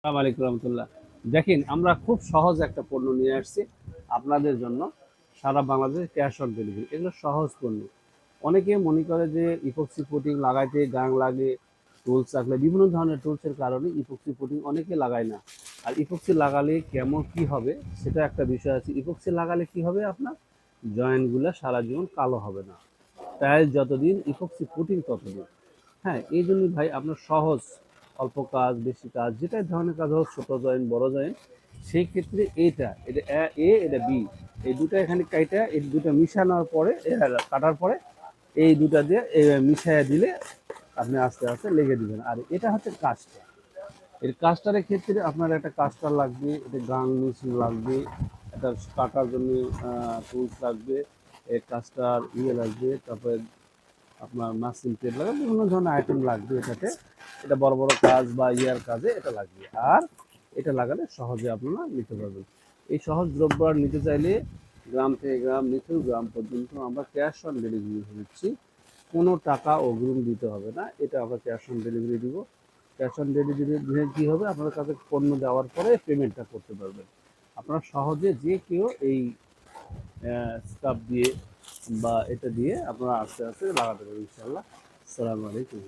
আসসালামু আলাইকুম রহমতুল্লাহ। দেখেন, আমরা খুব সহজ একটা পণ্য নিয়ে আসছি আপনাদের জন্য। সারা বাংলাদেশে ক্যাশ অন ডেলিভারি, এগুলো সহজ পণ্য। অনেকে মনে করে যে ইপক্সি পুটিং লাগাইতে গাং লাগে, টুলস লাগলে, বিভিন্ন ধরনের টুলসের কারণে ইপক্সি পুটিং অনেকে লাগায় না। আর ইপক্সি লাগালে কেমন কি হবে সেটা একটা বিষয় আছে। ইপক্সি লাগালে কি হবে, আপনার জয়েন্টগুলো সারা জীবন কালো হবে না। টাইলস যতদিন, ইপক্সি পুটিং ততদিন। হ্যাঁ, এই জন্যই ভাই আপনার সহজ, অল্প কাজ বেশি কাজ, যেটা ধরনের কাজ হোক, ছোট জয়েন্ট বড় জয়েন্ট, সেই ক্ষেত্রে এটা এটা বি, এই দুটো এখানে কাইটা, এই দুটো মিশানোর পরে, কাটার পরে এই দুটা দিয়ে মিশাইয়া দিলে আপনি আস্তে আস্তে লেগে দিবেন। আর এটা হচ্ছে কাজটা, এর কাস্টারের ক্ষেত্রে আপনার একটা কাস্টার লাগবে, এটা গান মেশিন লাগবে, এটা কাটার জন্য টুলস লাগবে, এই কাস্টার লাগবে, তারপরে আপনার মাসিল তেল লাগবে, বিভিন্ন ধরনের আইটেম লাগবে এটাতে। এটা বড় বড় কাজ বা ইয়ার কাজে এটা লাগবে। আর এটা লাগালে সহজে আপনারা নিতে পারবেন। এই সহজ দ্রব্য আর নিতে চাইলে গ্রাম থেকে গ্রাম, মিঠু গ্রাম পর্যন্ত আমরা ক্যাশ অন ডেলিভারি দিচ্ছি। কোনো টাকা অগ্রিম দিতে হবে না, এটা আমরা ক্যাশ অন ডেলিভারি দিব। ক্যাশ অন ডেলিভারি দিয়ে কী হবে, আপনার কাছে পণ্য দেওয়ার পরে পেমেন্টটা করতে পারবেন। আপনারা সহজে যে কেউ এই স্কার্ফ দিয়ে বা এটা দিয়ে আপনারা আস্তে আস্তে লাগাতে পারবেন ইনশাল্লাহ। আসসালামু আলাইকুম।